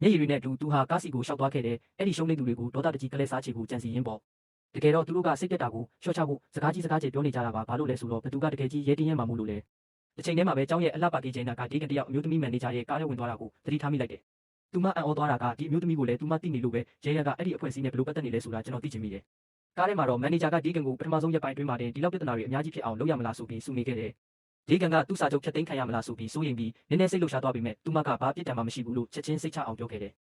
မျက်ရည်တွေနဲ့အတူသူဟာကားစီကိုရှောက်သွားခဲ့တယ်အဲ့ဒီရှုံးနေသူတွေကိုဒေါသတကြီးကလဲစားချေကိုကြံစီရင်းပေါ့တကယ်တော့သူတို့ကစိတ်တက်တာကိုရှော့ချဖို့စကားကြီးပြောနေကြတာပါဘာလို့လဲဆိုတော့ဘသူကတကယ်ကြီးရဲတင်းရဲမှမို့လို့လဲတစ်ချိန်တည်းမှာပဲကျောင်းရဲ့အလှပကြီးချိန်ကဒေးကန်တယောက်အမျိုးသမီးမန်နေဂျာရဲ့ကားထဲဝင်သွားတာကိုသတိထားမိလိုက်တယ်သူမအံ့ဩသွားတာကဒီအမျိုးသမီးကိုလည်းသူမသိနေလို့ပဲရဲရကအဲ့ဒီအဖွဲ့အစည်းနဲ့ဘယ်လိုပတ်သက်နေလဲဆိုတာကျွန်တော်သိချင်မိတယ်ကားထဲမှာတော့မန်နေဂျာကဒေးကန်ကိုပထမဆုံးရက်ပိုင်းတွင်းမှာတင်ဒီလောက်ပြဿနာတွေအများကြီးဖြစ်အောင်လုပ်ရမလားဆိုပြီးစုနေခဲ့တယ်ဒေးကန်ကသူ့စာချုပ်ဖြတ်သိမ်းခံရမလားဆိုပြီးစိုးရိမ်ပြီးနည်းနည်းစိတ်လှုပ်ရှားသွားပေမဲ့သူမကဘာပြစ်ဒဏ်မှမရှိဘူးလို့ချက်ချင်းစိတ်ချအောင်ပြောခဲ့တယ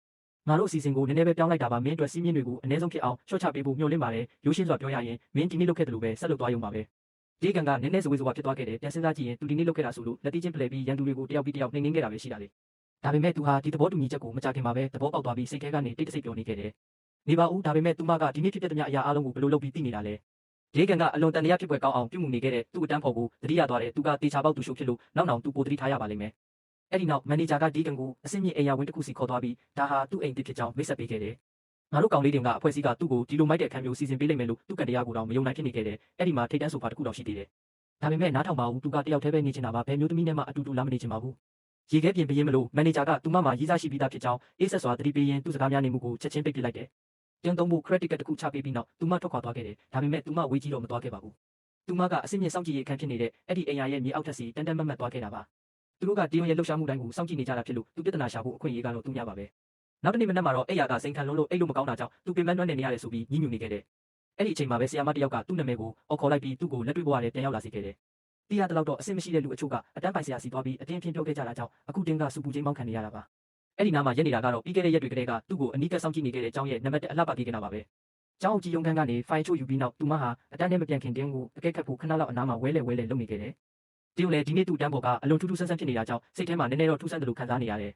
်ငါတို့အစီအစဉ်ကိုနည်းနည်းပဲပြောင်းလိုက်တာပါမင်းအတွက်စီးမြင့်တွေကိုအနည်းဆုံးဖြစ်အောင်ရှော့ချပေးဖို့မျှော်လင့်ပါတယ်ရိုးရှင်းစွာပြောရရင်မင်းဒီနေ့လုပ်ခဲ့တယ်လို့ပဲဆက်လုပ်သွားရုံပါပဲဒေးကန်ကနည်းနည်းဇဝေဇဝါဖြစ်သွားခဲ့တယ်ပြန်စဉ်းစားကြည့်ရင်သူဒီနေ့လုပ်ခဲ့တာဆိုလို့လက်တီးချင်းဖလှယ်ပြီးရန်သူတွေကိုတယောက်ပြီးတယောက်နှိမ်နင်းခဲ့တာပဲရှိတာလေဒါပေမဲ့သူဟာဒီသဘောတူညီချက်ကိုမကြခင်မှာပဲသဘောပေါက်သွားပြီးစိတ်ထဲကနေတိတ်တဆိတ်ပြောနေခဲ့တယ်နေပါဦးဒါပေမဲ့သူမကဒီနေ့ဖြစ်တဲ့မြအရာအလုံးကိုဘယ်လိုလုပ်ပြီးသိနေတာလဲဒေးကန်ကအလွန်တန်တရားဖြစ်ပွဲကောင်းအောင်ပြုမှုနေခဲ့တဲ့သူ့အတန်းဖော်ကိုတတိယသွားတယ်သူကတေချာပေါက်သူရှုပ်ဖြစ်လို့နောက်သူပိုတတိထားရပါလိမ့်မယ်အဲ့ဒီနောက်မန်နေဂျာကဒေးကန်ကိုအစင်းမြင့်အိမ်ယာဝင်းတစ်ခုစီခေါ်သွားပြီးဒါဟာသူ့အိမ်တစ်ဖြစ်ကြောင်းမိတ်ဆက်ပေးခဲ့တယ်ငါတို့ကောင်လေးတွေကအဖွဲ့အစည်းကသူ့ကိုဒီလိုမိုက်တဲ့အခန်းမျိုးစီစဉ်ပေးလိမ့်မယ်လို့သူ့ကတရားကိုတော့မယုံနိုင်ဖြစ်နေခဲ့တယ်အဲ့ဒီမှာထိတ်တန်းဆိုဖာတစ်ခုတော့ရှိသေးတယ်ဒါပေမဲ့နားထောင်ပါဦးသူကတယောက်တည်းပဲနေချင်တာပါဘယ်မျိုးသမီးနဲ့မှအတူတူလာမနေချင်ပါဘူးရေခဲပြင်ပြင်းမလို့မန်နေဂျာကသူမမှာရေးစားရှိပြီးသားဖြစ်ကြောင်းအေးဆက်စွာတတိပေးရင်သူ့စကားများနေမှုကိုချက်ချင်းပိတ်ပစ်လိုက်တယ်တင်သုံးဖို့ credit တစ်ခုချပေးပြီးနောက်သူမထွက်ခွာသွားခဲ့တယ်ဒါပေမဲ့သူမဝေးကြီးတော့မသွားခဲ့ပါဘူးသူမကအစင်းမြင့်စောင့်ကြည့်ရေးအခန်းဖြစ်နေတဲ့အဲ့ဒီအိမ်ယာရဲ့မြေအောက်ထပ်စီတန်တန်မတ်မတ်သွားခဲ့တာပါသူတို့ကတီယွန်ရဲ့လှုပ်ရှားမှုတိုင်းကိုစောင့်ကြည့်နေကြတာဖြစ်လို့သူပြဿနာရှာဖို့အခွင့်အရေးကတော့သူများပါပဲနောက်တစ်နေ့မနက်မှာတော့အဲ့ယာကစိန်ခံလုံးလို့အိတ်လို့မကောင်းတာကြောင့်သူပင်ပန်းနှွမ်းနေရတယ်ဆိုပြီးညှိညူနေခဲ့တယ်အဲ့ဒီအချိန်မှာပဲဆရာမတစ်ယောက်ကသူ့နာမည်ကိုအော်ခေါ်လိုက်ပြီးသူ့ကိုလက်တွေ့ဘဝနဲ့ပြန်ရောက်လာစေခဲ့တယ်တီးရတဲ့လောက်တော့အဆင်မရှိတဲ့လူအချို့ကအတန်းပိုင်ဆရာစီသွားပြီးအတင်းအဖျင်းပြောခဲ့ကြတာကြောင့်အခုတင်းကစူပူချင်းမောင်းခံနေရတာပါအဲ့ဒီနားမှာရက်နေတာကတော့ပြီးခဲ့တဲ့ရက်တွေကတည်းကသူ့ကိုအနီးကပ်စောင့်ကြည့်နေခဲ့တဲ့အကြောင်းရဲ့နံပါတ်1အလှပပြေးကနာပါပဲကျောင်းအကြီးရုံးခန်းကနေဖိုင်ချို့ယူပြီးနောက်သူမဟာအတန်းနဲ့မပြန်ခင်တင်းကိုအကဲခတ်ဖို့ခဏလောက်အနားမှာဝဲလဲလုပ်နေခဲ့တယ်တင်းလည်းဒီနေ့သူ့တန်းပေါ်ကအလွန်ထူးထူးဆန်းဆန်းဖြစ်နေတာကြောင့်စိတ်ထဲမှာနည်းနည်းတော့ထူးဆန်းတယ်လို့ခံစားနေရတယ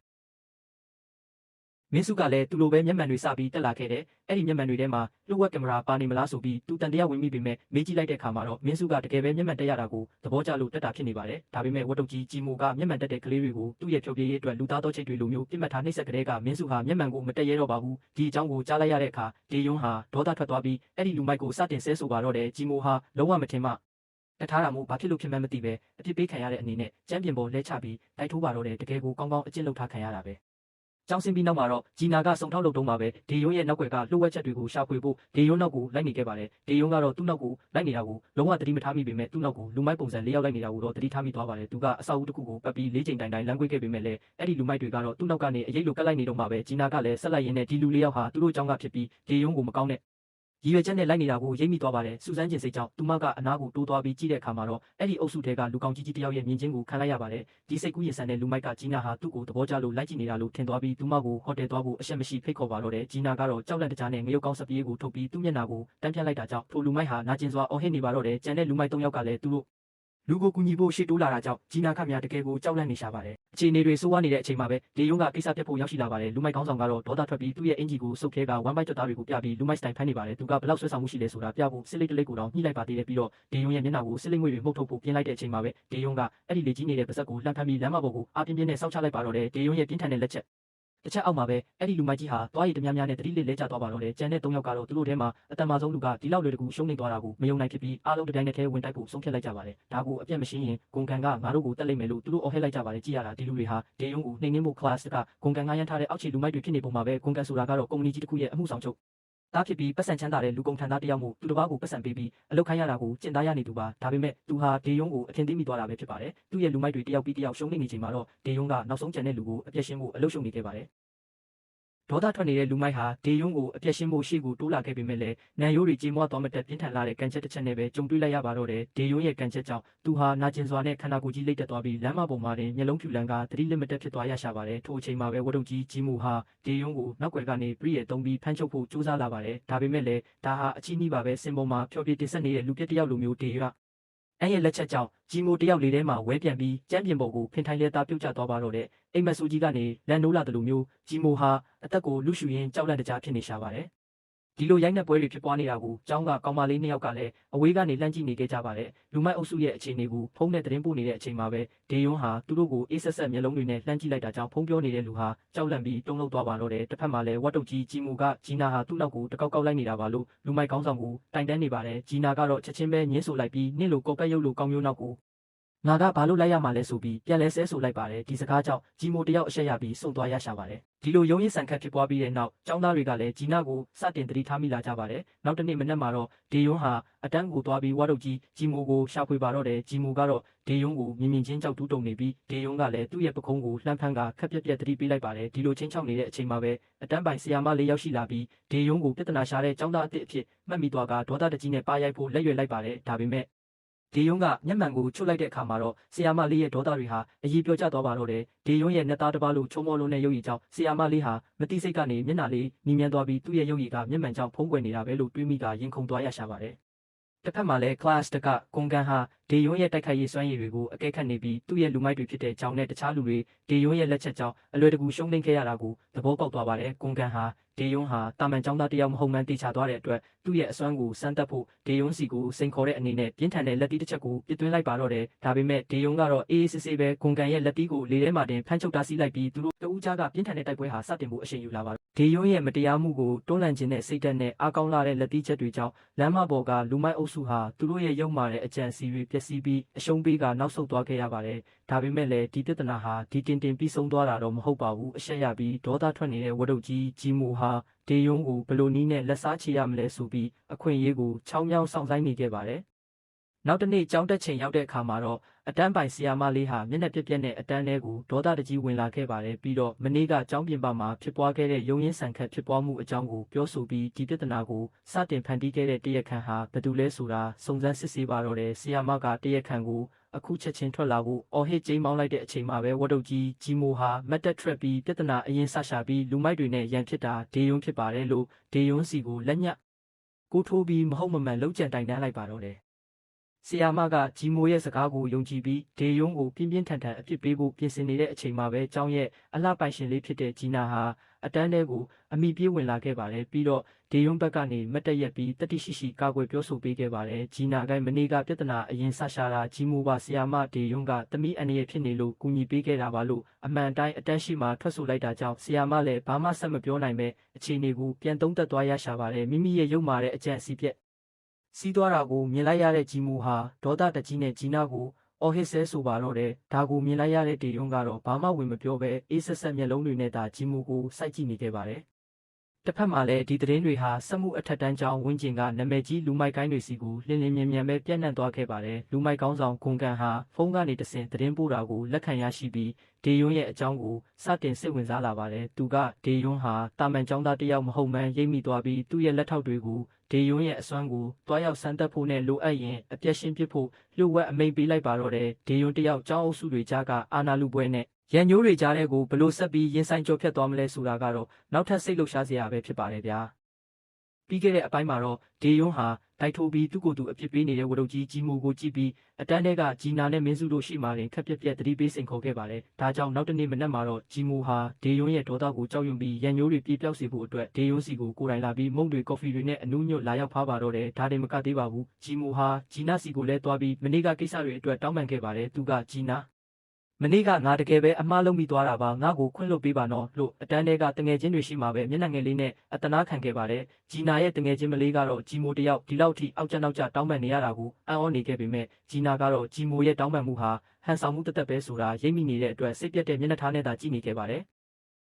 ်မင်းစုကလည်းသူ့လိုပဲမျက်မှန်တွေစပြီးတက်လာခဲ့တယ်။အဲ့ဒီမျက်မှန်တွေထဲမှာလျှို့ဝှက်ကင်မရာပါနေမလားဆိုပြီးသူတန်တရားဝင်မိပေမဲ့မေးကြည့်လိုက်တဲ့အခါမှာတော့မင်းစုကတကယ်ပဲမျက်မှန်တက်ရတာကိုသဘောကျလို့တက်တာဖြစ်နေပါတယ်။ဒါပေမဲ့ဝတ်တုပ်ကြီးကြီးမိုကမျက်မှန်တက်တဲ့ကလေးတွေကိုသူ့ရဲ့ဖြောပြရေးအတွက်လူသားသောချိတ်တွေလိုမျိုးပြစ်မှတ်ထားနှိပ်စက်ကလေးကမင်းစုဟာမျက်မှန်ကိုမတက်ရဲတော့ပါဘူး။ဒီအကြောင်းကိုကြားလိုက်ရတဲ့အခါဒေယွန်းဟာဒေါသထွက်သွားပြီးအဲ့ဒီလူမိုက်ကိုစတင်ဆဲဆိုပါတော့တယ်ကြီးမိုဟာလုံးဝမထင်မှတထားတာမို့ဘာဖြစ်လို့ဖြစ်မှန်းမသိပဲအပြစ်ပေးခံရတဲ့အနေနဲ့ကျမ်းပြင်ပေါ်လဲချပြီးတိုက်ထိုးပါတော့တယ်တကယ်ကိုကောင်းကောင်းအကျင့်လုပ်ထားခံရတာပဲကျောင်းဆင်းပြီးနောက်မှာတော့ဂျီနာကစုံထောက်လုပ်တုံးပါပဲဒေယွန်းရဲ့နောက်ွယ်ကလှုပ်ဝက်ချက်တွေကိုရှာဖွေဖို့ဒေယွန်းနောက်ကိုလိုက်နေခဲ့ပါတယ်ဒေယွန်းကတော့သူ့နောက်ကိုလိုက်နေတာကိုလုံးဝသတိမထားမိပေမဲ့သူ့နောက်ကိုလူမိုက်ပုံစံ၄ယောက်လိုက်နေတာကိုတော့သတိထားမိသွားပါတယ်သူကအဆောက်အဦတစ်ခုကိုပတ်ပြီး၄ချိန်တိုင်လမ်းကွေးခဲ့ပေမဲ့လည်းအဲ့ဒီလူမိုက်တွေကတော့သူ့နောက်ကနေအရေးလိုကတ်လိုက်နေတော့မှပဲဂျီနာကလည်းဆက်လိုက်ရင်းနဲ့ဒီလူ၄ယောက်ဟာသူတို့ကျောင်းကဖြစ်ပြီးဒေယွန်းကိုမကောင်းတဲ့ရည်ရွယ်ချက်နဲ့လိုက်နေတာကိုရိပ်မိသွားပါတယ်စူစမ်းကျင်စိတ်ကြောင့်သူမကအနားကိုတိုးသွားပြီးကြည့်တဲ့အခါမှာတော့အဲ့ဒီအုပ်စုထဲကလူကောင်ကြီးတယောက်ရဲ့မြင်ချင်းကိုခံလိုက်ရပါတယ်ဒီစိတ်ကူးရင်ဆန်တဲ့လူမိုက်ကဂျီနာဟာသူ့ကိုသဘောကျလို့လိုက်ကြည့်နေတာလို့ထင်သွားပြီးသူမကိုဟိုတယ်သွားဖို့အရှက်မရှိဖိတ်ခေါ်ပါတော့တယ်ဂျီနာကတော့ကြောက်လန့်တကြားနဲ့ငရုတ်ကောင်းစပြေးကိုထုတ်ပြီးသူ့မျက်နှာကိုတန်းပြလိုက်တာကြောင့်ထိုလူမိုက်ဟာနာကျင်စွာအော်ဟစ်နေပါတော့တယ်ကြံတဲ့လူမိုက်၃ယောက်ကလည်းသူတို့လူကိုကူညီဖို့ရှေ့တိုးလာတာကြောင့်ဂျီနာခများတကယ်ကိုကြောက်လန့်နေရှာပါတယ်အခြေအနေတွေဆိုးဝါးနေတဲ့အချိန်မှာပဲဒေယွန်းကကိစ္စပြတ်ဖို့ရောက်ရှိလာပါတယ်လူမိုက်ကောင်းဆောင်ကတော့ဒေါသထွက်ပြီးသူ့ရဲ့အင်ဂျီကိုစုပ်ခဲကဝမ်ဘိုက်ကြွသားတွေကိုပြပြီးလူမိုက်စတိုင်ဖမ်းနေပါတယ်သူကဘလောက်ဆွဲဆောင်မှုရှိလဲဆိုတာပြဖို့စစ်လိတ်တလိတ်ကိုတော့ညှိလိုက်ပါသေးတယ်ပြီးတော့ဒေယွန်းရဲ့မျက်နှာကိုစစ်လိတ်ငွေတွေမှုတ်ထုတ်ဖို့ပြင်လိုက်တဲ့အချိန်မှာပဲဒေယွန်းကအဲ့ဒီလေကြီးနေတဲ့ပါဇက်ကိုလှမ်းဖမ်းပြီးလမ်းမပေါ်ကိုအားပြင်းပြင်းနဲ့စောက်ချလိုက်ပါတော့တယ်ဒေယွန်းရဲ့ပြင်းထန်တဲ့လက်ချက်တစ်ချက်အောက်မှာပဲအဲ့ဒီလူမိုက်ကြီးဟာတွားရည်တများများနဲ့တတိလေးလဲကျသွားပါတော့တယ်ကျန်တဲ့၃ယောက်ကတော့သူတို့ထဲမှာအတန်မာဆုံးလူကဒီလောက်လွယ်တကူရှုံးနေသွားတာကိုမယုံနိုင်ဖြစ်ပြီးအားလုံးတိုင်းနဲ့ထဲဝင်တိုက်ဖို့ဆုံးဖြတ်လိုက်ကြပါတယ်ဒါကိုအပြတ်မရှင်းရင်ဂွန်ကန်ကငါတို့ကိုတက်လိုက်မယ်လို့သူတို့အော်ဟစ်လိုက်ကြပါတယ်ကြည့်ရတာဒီလူတွေဟာဒေယွန်းကိုနှိမ်နှင်းဖို့ class ကဂွန်ကန်ငါရမ်းထားတဲ့အောက်ခြေလူမိုက်တွေဖြစ်နေပုံမှာပဲဂွန်ကန်ဆိုတာကတော့ကုမ္ပဏီကြီးတစ်ခုရဲ့အမှုဆောင်ချုပ်တားဖြစ်ပြီးပတ်စံချမ်းသာတဲ့လူကုန်ထမ်းသားတယောက်မို့သူတစ်ပါးကိုပတ်စံပေးပြီးအလုပ်ခိုင်းရတာကိုကျင့်သားရနေသူပါဒါပေမဲ့သူဟာဒေယွန်းကိုအထင်သေးမိသွားတာပဲဖြစ်ပါတယ်သူ့ရဲ့လူမိုက်တွေတယောက်ပြီးတယောက်ရှုံးနေချိန်မှာတော့ဒေယွန်းကနောက်ဆုံးကျန်တဲ့လူကိုအပြည့်ရှင်းဖို့အလုပ်ရှုံနေခဲ့ပါတယ်ဒေါသထွက်နေတဲ့လူမိုက်ဟာဒေယွန်းကိုအပြည့်ရှင်းဖို့ရှေ့ကိုတိုးလာခဲ့ပေမဲ့လည်းနန်ရိုးတွေကြေမွားသွားမတက်ပြင်းထန်လာတဲ့ကန်ချက်တစ်ချက်နဲ့ပဲကြုံတွေ့လိုက်ရပါတော့တယ်ဒေယွန်းရဲ့ကန်ချက်ကြောင့်သူဟာနာကျင်စွာနဲ့ခန္ဓာကိုယ်ကြီးလိပ်တက်သွားပြီးလမ်းမပေါ်မှာတင်မျက်လုံးဖြူလန်းကသတိလစ်မတက်ဖြစ်သွားရရှာပါတယ်ထိုအချိန်မှာပဲဝတ်တုပ်ကြီးဂျီမူဟာဒေယွန်းကိုနောက်ွယ်ကနေပရိရဲ့တုံးပြီးဖမ်းချုပ်ဖို့ကြိုးစားလာပါတယ်ဒါပေမဲ့လည်းဒါဟာအချီးနှီးပါပဲစင်ပေါ်မှာဖြောပြတင်ဆက်နေတဲ့လူပြက်တယောက်လိုမျိုးဒေယွန်းအဲ့ရဲ့လက်ချက်ကြောင့်ဂျီမိုတယောက်လေးထဲမှာဝဲပြန်ပြီးကျမ်းပြင်ပေါ်ကိုဖင်ထိုင်လဲသားပြုတ်ကျသွားပါတော့တဲ့အိမ်မက်ဆူကြီးကနေလန်နိုးလာတယ်လို့မျိုးဂျီမိုဟာအသက်ကိုလူရှူရင်းကြောက်လန့်တကြားဖြစ်နေရှာပါတယ်ဒီလိုရိုက်နှက်ပွဲတွေဖြစ်ပွားနေတာကိုကျောင်းကကောင်မလေး2ယောက်ကလည်းအဝေးကနေလှမ်းကြည့်နေခဲ့ကြပါတယ်လူမိုက်အုပ်စုရဲ့အခြေအနေကိုဖုန်းနဲ့သတင်းပို့နေတဲ့အချိန်မှာပဲဒေယွန်းဟာသူတို့ကိုအေးဆက်ဆက်မျက်လုံးတွေနဲ့လှမ်းကြည့်လိုက်တာကြောင့်ဖုန်းပြောနေတဲ့လူဟာကြောက်လန့်ပြီးတုန်လှုပ်သွားပါတော့တယ်တစ်ဖက်မှာလည်းဝတ်တုပ်ကြီးဂျီမိုကဂျီနာဟာသူ့နောက်ကိုတကောက်ကောက်လိုက်နေတာပါလို့လူမိုက်ကောင်းဆောင်ကိုတိုင်တန်းနေပါတယ်ဂျီနာကတော့ချက်ချင်းပဲညှင်းဆိုလိုက်ပြီးနင့်လိုကော်ကက်ရုပ်လိုကောင်းမျိုးနောက်ကို ငါကဘာလို့လိုက်ရမှာလဲဆိုပြီးပြန်လဲဆဲဆိုလိုက်ပါတယ်ဒီစကားကြောင့်ဂျီမိုတယောက်အရှက်ရပြီးစုံသွားရရှာပါတယ်ဒီလိုရုံးရင်းဆန်ခတ်ဖြစ်ပွားပြီးတဲ့နောက်ចောင်းသားတွေကလည်းဂျီနာကိုစတင်တတိထားမိလာကြပါတယ်နောက်တစ်နေ့မနက်မှာတော့ဒေယွန်းဟာအတန်းကိုသွားပြီးဝါတုတ်ကြီးဂျီမိုကိုရှာဖွေပါတော့တယ်ဂျီမိုကတော့ဒေယွန်းကိုမြင်မြင်ချင်းကြောက်တူးတုံနေပြီးဒေယွန်းကလည်းသူ့ရဲ့ပခုံးကိုလှမ်းဖမ်းကခက်ပြက်ပြက်တတိပေးလိုက်ပါတယ်ဒီလိုချင်းချောက်နေတဲ့အချိန်မှာပဲအတန်းပိုင်ဆီယာမလေးရောက်ရှိလာပြီးဒေယွန်းကိုပြဿနာရှာတဲ့ចောင်းသားအစ်အဖြစ်မှတ်မိသွားကဒေါသတကြီးနဲ့ပါရိုက်ဖို့လက်ရွယ်လိုက်ပါတယ်ဒါပေမဲ့ဒေယွန်းကမျက်မှန်ကိုချွတ်လိုက်တဲ့အခါမှာတော့ဆီယာမလေးရဲ့ဒေါသတွေဟာအကြီးပြောကျသွားပါတော့တယ်ဒေယွန်းရဲ့နှစ်သားတစ်ပါးလိုချုံမောလုံးနဲ့ရုပ်ရည်ကြောင့်ဆီယာမလေးဟာမတိစိတ်ကနေမျက်နှာလေးမြင်မြန်သွားပြီးသူ့ရဲ့ရုပ်ရည်ကမျက်မှန်ကြောင့်ဖုံးကွယ်နေတာပဲလို့တွေးမိကရင်ခုန်သွားရရှာပါတယ်တစ်ဖက်မှာလည်း class တကကွန်ကန်ဟာဒေယွန်းရဲ့တိုက်ခိုက်ရေးစွမ်းရည်တွေကိုအကဲခတ်နေပြီးသူ့ရဲ့လူမိုက်တွေဖြစ်တဲ့ကြောင်နဲ့တခြားလူတွေဒေယွန်းရဲ့လက်ချက်ကြောင့်အလွယ်တကူရှုံးနိမ့်ခဲ့ရတာကိုသဘောပေါက်သွားပါတယ်ကွန်ကန်ဟာဒေယွန်းဟာတာမန်ចောင်းသားတယောက်မဟုတ်မှန်းသိချသွားတဲ့အတွက်သူ့ရဲ့အစွမ်းကိုစမ်းသပ်ဖို့ဒေယွန်းစီကိုစိန်ခေါ်တဲ့အနေနဲ့ပြင်းထန်တဲ့လက်တီးတစ်ချက်ကိုပစ်သွင်းလိုက်ပါတော့တယ်ဒါပေမဲ့ဒေယွန်းကတော့အေးအေးဆေးဆေးပဲကွန်ကန်ရဲ့လက်တီးကိုလေထဲမှာတင်ဖမ်းချုပ်တားဆီးလိုက်ပြီးသူတို့တဦးကြားကပြင်းထန်တဲ့တိုက်ပွဲဟာစတင်ဖို့အရှိန်ယူလာပါဒေယွန်းရဲ့မတရားမှုကိုတွန်းလှန်ခြင်းနဲ့စိတ်ဓာတ်နဲ့အားကောင်းလာတဲ့လက်တီးချက်တွေကြောင့်လမ်းမပေါ်ကလူမိုက်အုပ်စုဟာသူတို့ရဲ့ရုပ်မာတဲ့အကြံစီတွေပျက်စီးပြီးအရှုံးပေးကနောက်ဆုတ်သွားခဲ့ရပါတယ်ဒါပေမဲ့လည်းဒီပြဿနာဟာဒီတင်ပြီးဆုံးသွားတာတော့မဟုတ်ပါဘူးအရှက်ရပြီးဒေါသထွက်နေတဲ့ဝတ်တုပ်ကြီးဂျီမိုဟာဒေယွန်းကိုဘလိုနီးနဲ့လက်စားချေရမလဲဆိုပြီးအခွင့်အရေးကိုချောင်းမြောင်းဆောင်ဆိုင်နေခဲ့ပါတယ်နောက်တစ်နေ့ကျောင်းတက်ချိန်ရောက်တဲ့အခါမှာတော့အတန်းပိုင်ဆီယာမလေးဟာမျက်နှာပြက်ပြက်နဲ့အတန်းထဲကိုဒေါသတကြီးဝင်လာခဲ့ပါတယ်ပြီးတော့မနေ့ကကျောင်းပြင်ပမှာဖြစ်ပွားခဲ့တဲ့ရုံရင်းဆန်ခတ်ဖြစ်ပွားမှုအကြောင်းကိုပြောဆိုပြီးဒီပြဿနာကိုစတင်ဖန်တီးခဲ့တဲ့တရက်ခန့်ဟာဘယ်သူလဲဆိုတာစုံစမ်းစစ်ဆေးပါတော့တယ်ဆီယာမကတရက်ခန့်ကိုအခုချက်ချင်းထွက်လာဖို့အော်ဟစ်ကျိမ်းမောင်းလိုက်တဲ့အချိန်မှာပဲဝတ်တုပ်ကြီးဂျီမိုဟာမတ်တက်ထရက်ပြီးပြဿနာအရင်ဆရှာပြီးလူမိုက်တွေနဲ့ရန်ဖြစ်တာဒေယွန်းဖြစ်ပါတယ်လို့ဒေယွန်းစီကိုလက်ညှကိုထိုးပြီးမဟုတ်မမှန်လှုပ်ကြံတိုင်တန်းလိုက်ပါတော့တယ်ဆီယာမကဂျီမိုရဲ့စကားကိုယုံကြည်ပြီးဒေယွန်းကိုပြင်းပြင်းထန်ထန်အပြစ်ပေးဖို့ပြင်ဆင်နေတဲ့အချိန်မှာပဲကျောင်းရဲ့အလှပိုင်ရှင်လေးဖြစ်တဲ့ဂျီနာဟာအတန်းထဲကိုအမိပြေးဝင်လာခဲ့ပါတယ်ပြီးတော့ဒေယွန်းဘက်ကနေမတ်တက်ရက်ပြီးတတိရှိရှိကာကွယ်ပြောဆိုပေးခဲ့ပါတယ်ဂျီနာကမနေ့ကပြဿနာအရင်ဆရှာတာဂျီမိုပါဆီယာမဒေယွန်းကတမိအန်ရဖြစ်နေလို့ကူညီပေးခဲ့တာပါလို့အမှန်တိုင်းအတန်းရှိမှထွက်ဆိုလိုက်တာကြောင့်ဆီယာမလည်းဘာမှဆက်မပြောနိုင်ပဲအခြေအနေကိုပြန်သုံးသပ်သွားရရှာပါတယ်မိမိရဲ့ရုပ်မာတဲ့အကြံအစီပြက်စီးသွားတာကိုမြင်လိုက်ရတဲ့ဂျီမိုဟာဒေါသတကြီးနဲ့ဂျီနာကိုအော်ဟစ်ဆဲဆိုပါတော့တယ်ဒါကိုမြင်လိုက်ရတဲ့ဒေယွန်းကတော့ဘာမှဝင်မပြောပဲအေးဆက်ဆက်မျက်လုံးတွေနဲ့သာဂျီမိုကိုစိုက်ကြည့်နေခဲ့ပါတယ်တစ်ဖက်မှာလည်းဒီသတင်းတွေဟာစက်မှုအထက်တန်းကျောင်းဝင်းကျင်ကနာမည်ကြီးလူမိုက်ကိုင်းတွေစီကိုလင်းလင်းမြန်မြန်ပဲပြန့်နှံ့သွားခဲ့ပါတယ်လူမိုက်ကောင်းဆောင်ဂွန်ကန်ဟာဖုန်းကနေတဆင့်သတင်းပို့တာကိုလက်ခံရရှိပြီးဒေယွန်းရဲ့အကြောင်းကိုစတင်စိတ်ဝင်စားလာပါတယ်သူကဒေယွန်းဟာတာမန်ကျောင်းသားတစ်ယောက်မဟုတ်မှန်းရိပ်မိသွားပြီးသူ့ရဲ့လက်ထောက်တွေကိုဒေယွန်းရဲ့အစွမ်းကိုတွားရောက်စမ်းသပ်ဖို့နဲ့လိုအပ်ရင်အပြက်ရှင်းပစ်ဖို့လျှို့ဝှက်အမိန့်ပေးလိုက်ပါတော့တယ်ဒေယွန်းတယောက်ကျောင်းအုပ်စုတွေကြားကအာနာလူပွဲနဲ့ရန်ညိုးတွေကြားတဲ့ကိုဘလို့ဆက်ပြီးရင်ဆိုင်ကြောဖြတ်သွားမလဲဆိုတာကတော့နောက်ထပ်စိတ်လှုပ်ရှားစရာပဲဖြစ်ပါတယ်ဗျာပြီးခဲ့တဲ့အပိုင်းမှာတော့ဒေယွန်းဟာတိုက်ထိုးပြီးသူ့ကိုယ်သူအပြစ်ပေးနေတဲ့ဝတ်တုပ်ကြီးဂျီမိုကိုကြည့်ပြီးအတန်းထဲကဂျီနာနဲ့မင်းစုတို့ရှိမှရင်ခက်ပြက်ပြက်တတိပေးစိန်ခေါ်ခဲ့ပါတယ်ဒါကြောင့်နောက်တစ်နေ့မနက်မှာတော့ဂျီမိုဟာဒေယွန်းရဲ့ဒေါသကိုကြောက်ရွံ့ပြီးရန်ညိုးတွေပြေးပြောက်စေဖို့အတွက်ဒေယွန်းစီကိုကိုယ်တိုင်လာပြီးမုန့်တွေကော်ဖီတွေနဲ့အနူးညွတ်လာရောက်ဖားပါတော့တယ်ဒါတင်မကသေးပါဘူးဂျီမိုဟာဂျီနာစီကိုလည်းတွားပြီးမနေ့ကကိစ္စတွေအတွက်တောင်းပန်ခဲ့ပါတယ်သူကဂျီနာမနေ့ကငါတကယ်ပဲအမှားလုပ်မိသွားတာပါငါ့ကိုခွင့်လွှတ်ပေးပါနော်လို့အတန်းထဲကတငယ်ချင်းတွေရှိမှပဲမျက်နှာငယ်လေးနဲ့အတနာခံခဲ့ပါတယ်ဂျီနာရဲ့တငယ်ချင်းမလေးကတော့ဂျီမိုတယောက်ဒီလောက်ထိအောက်ကျနောက်ကျတောင်းပန်နေရတာကိုအံ့ဩနေခဲ့ပေမဲ့ဂျီနာကတော့ဂျီမိုရဲ့တောင်းပန်မှုဟာဟန်ဆောင်မှုတသက်ပဲဆိုတာရိပ်မိနေတဲ့အတွက်စိတ်ပြတ်တဲ့မျက်နှာထားနဲ့သာကြည့်နေခဲ့ပါတယ်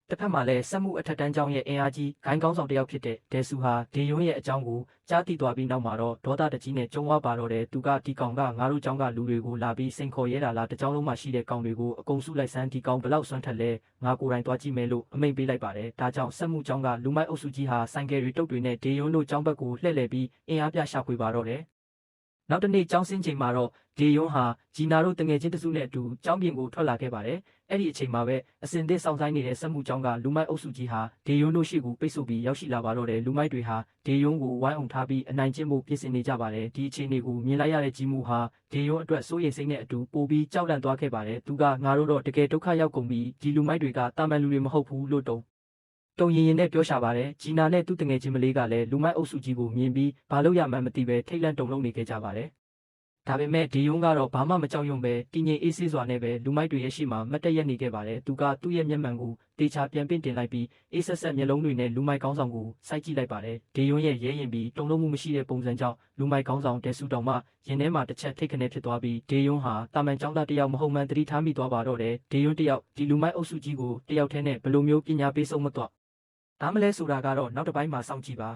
တစ်ဖက်မှာလည်းစက်မှုအထက်တန်းကျောင်းရဲ့အင်အားကြီးဂိုင်းကောင်းဆောင်တစ်ယောက်ဖြစ်တဲ့ဒဲဆူဟာဒေယွန်းရဲ့အကြောင်းကိုကြားသိသွားပြီးနောက်မှာတော့ဒေါသတကြီးနဲ့ကြုံဝါပါတော့တယ်သူကဒီကောင်ကငါတို့ကျောင်းကလူတွေကိုလာပြီးစိန်ခေါ်ရဲတာလားတကျောင်းလုံးမှာရှိတဲ့ကောင်တွေကိုအကုန်စုလိုက်စမ်းဒီကောင်ဘလောက်စွမ်းထက်လဲငါကိုယ်တိုင်သွားကြည့်မယ်လို့အမိန့်ပေးလိုက်ပါတယ်ဒါကြောင့်စက်မှုကျောင်းကလူမိုက်အုပ်စုကြီးဟာဆိုင်ကယ်တွေတုတ်တွေနဲ့ဒေယွန်းတို့ကျောင်းဘက်ကိုလှည့်လည်ပြီးအင်အားပြရှာဖွေပါတော့တယ်နောက်တစ်နေ့ကျောင်းဆင်းချိန်မှာတော့ဒေယွန်းဟာဂျီနာတို့တငယ်ချင်းတစုနဲ့အတူကျောင်းပြင်ကိုထွက်လာခဲ့ပါတယ်။အဲ့ဒီအချိန်မှာပဲအစင်သစ်ဆောင်ဆိုင်နေတဲ့စက်မှုကျောင်းကလူမိုက်အုပ်စုကြီးဟာဒေယွန်းတို့ရှိကိုပိတ်ဆို့ပြီးရောက်ရှိလာပါတော့တယ်။လူမိုက်တွေဟာဒေယွန်းကိုဝိုင်းအောင်ထားပြီးအနိုင်ကျင့်ဖို့ပြင်ဆင်နေကြပါတယ်။ဒီအခြေအနေကိုမြင်လိုက်ရတဲ့ဂျီမူဟာဒေယွန်းအတွက်စိုးရိမ်စိတ်နဲ့အတူပိုပြီးကြောက်လန့်သွားခဲ့ပါတယ်။သူကငါတို့တော့တကယ်ဒုက္ခရောက်ကုန်ပြီးဒီလူမိုက်တွေကတာမန်လူတွေမဟုတ်ဘူးလို့တုံရင်ရင်နဲ့ပြောရှာပါတယ်။ဂျီနာနဲ့သူ့တငယ်ချင်းမလေးကလည်းလူမိုက်အုပ်စုကြီးကိုမြင်ပြီးဘာလို့ရမှန်းမသိပဲထိတ်လန့်တုန်လှုပ်နေခဲ့ကြပါတယ်။ ဒါပေမဲ့ဒေယွန်းကတော့ဘာမှမကြောက်ရွံ့ပဲတည်ငြိမ်အေးဆေးစွာနဲ့ပဲလူမိုက်တွေရဲ့ရှေ့မှာမတ်တက်ရက်နေခဲ့ပါတယ်သူကသူ့ရဲ့မျက်မှန်ကိုတေချာပြန်ပင့်တင်လိုက်ပြီးအေးဆက်ဆက်မျက်လုံးတွေနဲ့လူမိုက်ကောင်းဆောင်ကိုစိုက်ကြည့်လိုက်ပါတယ်ဒေယွန်းရဲ့ရဲရင်ပြီးတုံ့လုံးမှုမရှိတဲ့ပုံစံကြောင့်လူမိုက်ကောင်းဆောင်တဲဆူတောင်မှရင်ထဲမှာတစ်ချက်ထိတ်ခနဲဖြစ်သွားပြီးဒေယွန်းဟာတာမန်ကျောင်းသားတစ်ယောက်မဟုတ်မှန်းသတိထားမိသွားပါတော့တယ်ဒေယွန်းတစ်ယောက်ဒီလူမိုက်အုပ်စုကြီးကိုတစ်ယောက်တည်းနဲ့ဘယ်လိုမျိုးပညာပေးဆုံးမသွားဒါမလဲဆိုတာကတော့နောက်တစ်ပိုင်းမှာစောင့်ကြည့်ပါ